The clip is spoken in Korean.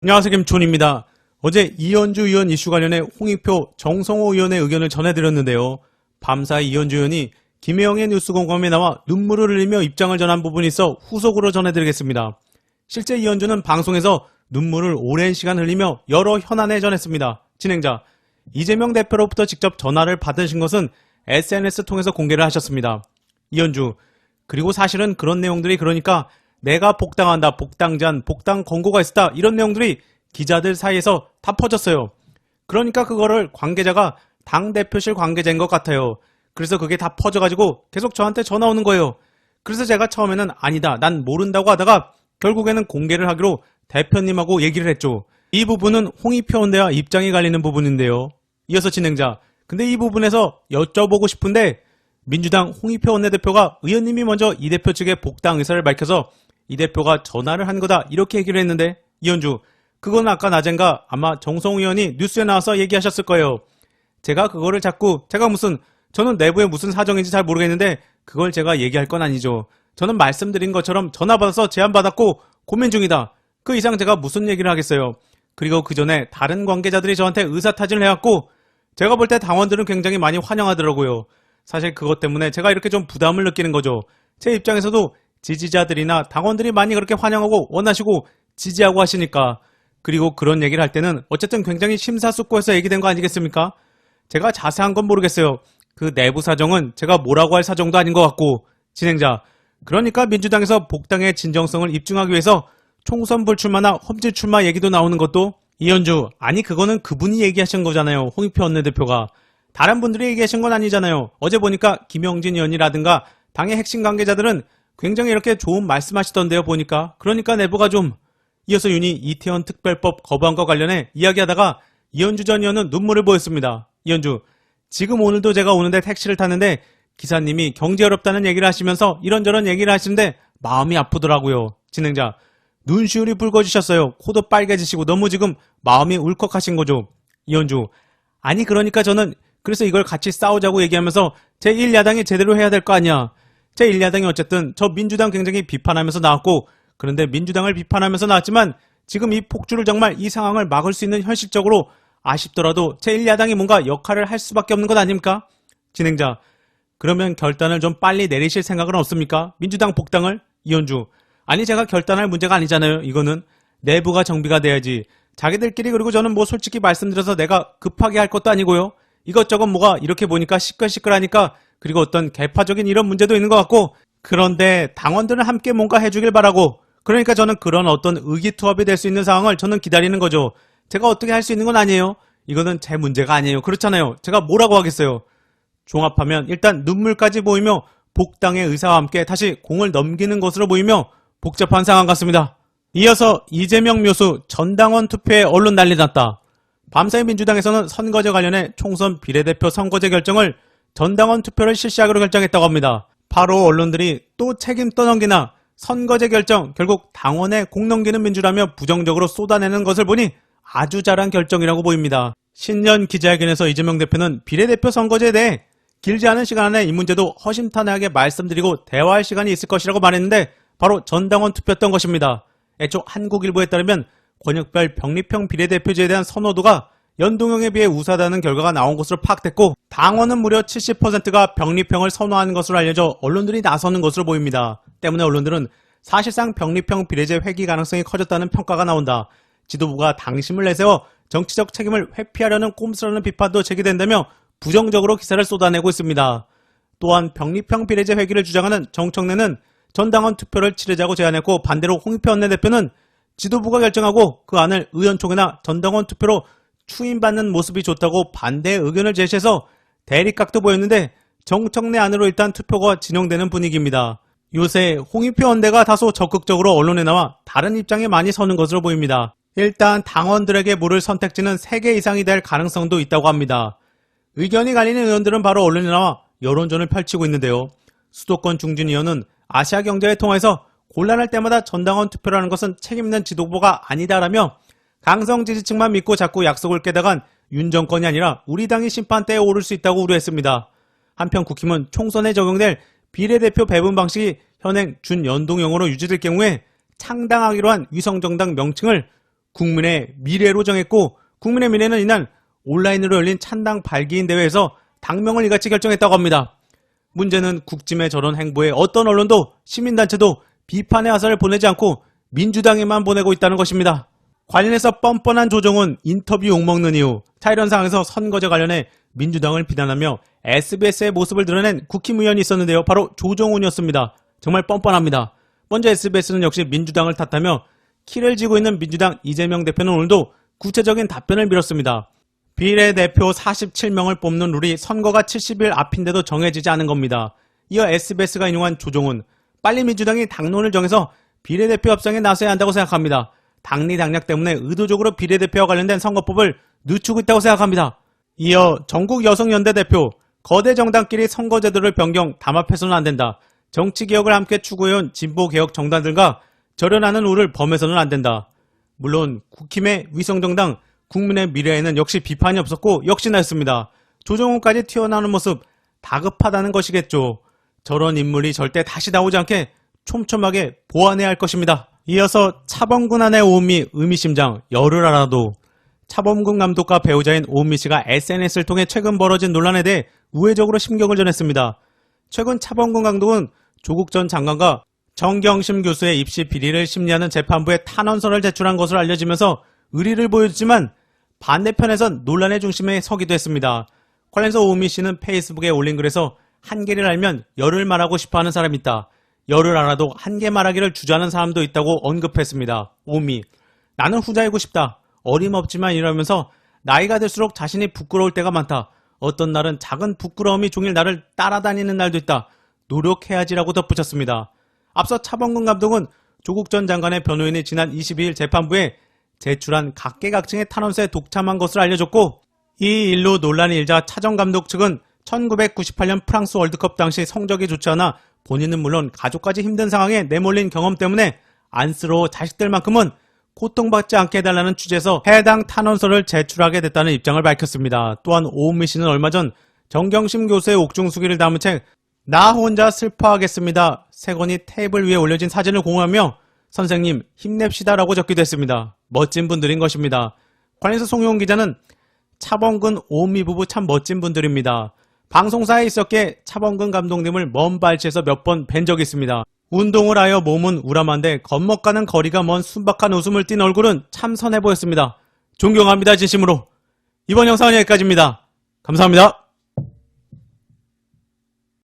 안녕하세요, 김촌입니다. 어제 이현주 의원 이슈 관련해 홍익표, 정성호 의원의 의견을 전해드렸는데요. 밤사이 이현주 의원이 김혜영의 뉴스공감에 나와 눈물을 흘리며 입장을 전한 부분이 있어 후속으로 전해드리겠습니다. 실제 이현주는 방송에서 눈물을 오랜 시간 흘리며 여러 현안에 전했습니다. 진행자, 이재명 대표로부터 직접 전화를 받으신 것은 SNS 통해서 공개를 하셨습니다. 이현주, 그리고 사실은 그런 내용들이 그러니까 내가 복당한다, 복당 제안, 복당 권고가 있었다, 이런 내용들이 기자들 사이에서 다 퍼졌어요. 그러니까 그거를 관계자가 당대표실 관계자인 것 같아요. 그래서 그게 다 퍼져가지고 계속 저한테 전화 오는 거예요. 그래서 제가 처음에는 아니다, 난 모른다고 하다가 결국에는 공개를 하기로 대표님하고 얘기를 했죠. 이 부분은 홍익표 원내와 입장이 갈리는 부분인데요. 이어서 진행자, 근데 이 부분에서 여쭤보고 싶은데 민주당 홍익표 원내대표가 의원님이 먼저 이 대표 측의 복당 의사를 밝혀서 이 대표가 전화를 한 거다, 이렇게 얘기를 했는데, 이현주, 그건 아까 낮엔가 아마 정성호 의원이 뉴스에 나와서 얘기하셨을 거예요. 제가 그거를 자꾸 저는 내부에 무슨 사정인지 잘 모르겠는데 그걸 제가 얘기할 건 아니죠. 저는 말씀드린 것처럼 전화 받아서 제안 받았고 고민 중이다. 그 이상 제가 무슨 얘기를 하겠어요. 그리고 그 전에 다른 관계자들이 저한테 의사타진을 해왔고 제가 볼 때 당원들은 굉장히 많이 환영하더라고요. 사실 그것 때문에 제가 이렇게 좀 부담을 느끼는 거죠. 제 입장에서도 지지자들이나 당원들이 많이 그렇게 환영하고 원하시고 지지하고 하시니까. 그리고 그런 얘기를 할 때는 어쨌든 굉장히 심사숙고해서 얘기된 거 아니겠습니까? 제가 자세한 건 모르겠어요. 그 내부 사정은 제가 뭐라고 할 사정도 아닌 것 같고. 진행자, 그러니까 민주당에서 복당의 진정성을 입증하기 위해서 총선 불출마나 험지 출마 얘기도 나오는 것도. 이현주, 아니 그거는 그분이 얘기하신 거잖아요. 홍익표 원내대표가. 다른 분들이 얘기하신 건 아니잖아요. 어제 보니까 김영진 의원이라든가 당의 핵심 관계자들은 굉장히 이렇게 좋은 말씀하시던데요, 보니까. 그러니까 내부가 좀. 이어서 윤희 이태원 특별법 거부안과 관련해 이야기하다가 이현주 전 의원은 눈물을 보였습니다. 이현주, 지금 오늘도 제가 오는데 택시를 탔는데 기사님이 경제 어렵다는 얘기를 하시면서 이런저런 얘기를 하시는데 마음이 아프더라고요. 진행자, 눈시울이 붉어지셨어요. 코도 빨개지시고 너무 지금 마음이 울컥하신 거죠. 이현주, 아니 그러니까 저는 그래서 이걸 같이 싸우자고 얘기하면서 제1야당이 제대로 해야 될 거 아니야. 제1야당이 어쨌든 저 민주당 굉장히 비판하면서 나왔고, 그런데 민주당을 비판하면서 나왔지만 지금 이 폭주를 정말 이 상황을 막을 수 있는 현실적으로 아쉽더라도 제1야당이 뭔가 역할을 할 수밖에 없는 것 아닙니까? 진행자, 그러면 결단을 좀 빨리 내리실 생각은 없습니까? 민주당 복당을? 이현주, 아니 제가 결단할 문제가 아니잖아요. 이거는 내부가 정비가 돼야지. 자기들끼리. 그리고 저는 뭐 솔직히 말씀드려서 내가 급하게 할 것도 아니고요. 이것저것 뭐가 이렇게 보니까 시끌시끌하니까. 그리고 어떤 개파적인 이런 문제도 있는 것 같고. 그런데 당원들은 함께 뭔가 해주길 바라고. 그러니까 저는 그런 어떤 의기투합이 될 수 있는 상황을 저는 기다리는 거죠. 제가 어떻게 할 수 있는 건 아니에요. 이거는 제 문제가 아니에요. 그렇잖아요. 제가 뭐라고 하겠어요. 종합하면 일단 눈물까지 보이며 복당의 의사와 함께 다시 공을 넘기는 것으로 보이며 복잡한 상황 같습니다. 이어서 이재명 묘수 전당원 투표에 언론 난리 났다. 밤사이 민주당에서는 선거제 관련해 총선 비례대표 선거제 결정을 전당원 투표를 실시하기로 결정했다고 합니다. 바로 언론들이 또 책임 떠넘기나 선거제 결정 결국 당원에 공 넘기는 민주라며 부정적으로 쏟아내는 것을 보니 아주 잘한 결정이라고 보입니다. 신년 기자회견에서 이재명 대표는 비례대표 선거제에 대해 길지 않은 시간 안에 이 문제도 허심탄회하게 말씀드리고 대화할 시간이 있을 것이라고 말했는데 바로 전당원 투표였던 것입니다. 애초 한국일보에 따르면 권역별 병립형 비례대표제에 대한 선호도가 연동형에 비해 우수하다는 결과가 나온 것으로 파악됐고 당원은 무려 70%가 병립형을 선호하는 것으로 알려져 언론들이 나서는 것으로 보입니다. 때문에 언론들은 사실상 병립형 비례제 회귀 가능성이 커졌다는 평가가 나온다. 지도부가 당심을 내세워 정치적 책임을 회피하려는 꼼수라는 비판도 제기된다며 부정적으로 기사를 쏟아내고 있습니다. 또한 병립형 비례제 회귀를 주장하는 정청래는 전당원 투표를 치르자고 제안했고 반대로 홍익표 원내대표는 지도부가 결정하고 그 안을 의원총회나 전당원 투표로 추인받는 모습이 좋다고 반대의 의견을 제시해서 대립각도 보였는데 정청래 안으로 일단 투표가 진행되는 분위기입니다. 요새 홍익표 원내가 다소 적극적으로 언론에 나와 다른 입장에 많이 서는 것으로 보입니다. 일단 당원들에게 물을 선택지는 3개 이상이 될 가능성도 있다고 합니다. 의견이 갈리는 의원들은 바로 언론에 나와 여론전을 펼치고 있는데요. 수도권 중진 의원은 아시아경제를 통해서 곤란할 때마다 전당원 투표를 하는 것은 책임있는 지도부가 아니다라며 강성 지지층만 믿고 자꾸 약속을 깨다간 윤 정권이 아니라 우리 당이 심판대에 오를 수 있다고 우려했습니다. 한편 국힘은 총선에 적용될 비례대표 배분 방식이 현행 준연동형으로 유지될 경우에 창당하기로 한 위성정당 명칭을 국민의 미래로 정했고 국민의 미래는 이날 온라인으로 열린 찬당 발기인 대회에서 당명을 이같이 결정했다고 합니다. 문제는 국짐의 저런 행보에 어떤 언론도 시민단체도 비판의 화살을 보내지 않고 민주당에만 보내고 있다는 것입니다. 관련해서 뻔뻔한 조정훈 인터뷰 욕먹는 이유. 자, 이런 상황에서 선거제 관련해 민주당을 비난하며 SBS의 모습을 드러낸 국힘의원이 있었는데요. 바로 조정훈이었습니다. 정말 뻔뻔합니다. 먼저 SBS는 역시 민주당을 탓하며 키를 쥐고 있는 민주당 이재명 대표는 오늘도 구체적인 답변을 밀었습니다. 비례대표 47명을 뽑는 룰이 선거가 70일 앞인데도 정해지지 않은 겁니다. 이어 SBS가 인용한 조정훈, 빨리 민주당이 당론을 정해서 비례대표 협상에 나서야 한다고 생각합니다. 당리 당략 때문에 의도적으로 비례대표와 관련된 선거법을 늦추고 있다고 생각합니다. 이어 전국여성연대 대표, 거대 정당끼리 선거제도를 변경, 담합해서는 안 된다. 정치개혁을 함께 추구해온 진보개혁 정당들과 절연하는 룰을 범해서는 안 된다. 물론 국힘의 위성정당 국민의 미래에는 역시 비판이 없었고 역시나 했습니다. 조정훈까지 튀어나오는 모습 다급하다는 것이겠죠. 저런 인물이 절대 다시 나오지 않게 촘촘하게 보완해야 할 것입니다. 이어서 차범근 안의 오은미 의미심장 열을 알아도. 차범근 감독과 배우자인 오은미 씨가 SNS를 통해 최근 벌어진 논란에 대해 우회적으로 심경을 전했습니다. 최근 차범근 감독은 조국 전 장관과 정경심 교수의 입시 비리를 심리하는 재판부에 탄원서를 제출한 것으로 알려지면서 의리를 보여주지만 반대편에선 논란의 중심에 서기도 했습니다. 관련해서 오은미 씨는 페이스북에 올린 글에서 한계를 알면 열을 말하고 싶어하는 사람이 있다. 열을 알아도 한계 말하기를 주저하는 사람도 있다고 언급했습니다. 오은미, 나는 후자이고 싶다. 어림없지만 이러면서 나이가 들수록 자신이 부끄러울 때가 많다. 어떤 날은 작은 부끄러움이 종일 나를 따라다니는 날도 있다. 노력해야지라고 덧붙였습니다. 앞서 차범근 감독은 조국 전 장관의 변호인이 지난 22일 재판부에 제출한 각계각층의 탄원서에 독참한 것으로 알려졌고, 이 일로 논란이 일자 차 전 감독 측은 1998년 프랑스 월드컵 당시 성적이 좋지 않아 본인은 물론 가족까지 힘든 상황에 내몰린 경험 때문에 안쓰러워 자식들만큼은 고통받지 않게 해달라는 취지에서 해당 탄원서를 제출하게 됐다는 입장을 밝혔습니다. 또한 오은미 씨는 얼마 전 정경심 교수의 옥중수기를 담은 책 나 혼자 슬퍼하겠습니다. 세 권이 테이블 위에 올려진 사진을 공유하며 선생님 힘냅시다 라고 적기도 했습니다. 멋진 분들인 것입니다. 관련해서 송영훈 기자는 차범근 오은미 부부 참 멋진 분들입니다. 방송사에 있었기에 차범근 감독님을 먼 발치에서 몇 번 뵌 적이 있습니다. 운동을 하여 몸은 우람한데 겁먹가는 거리가 먼 순박한 웃음을 띤 얼굴은 참 선해 보였습니다. 존경합니다 진심으로. 이번 영상은 여기까지입니다. 감사합니다.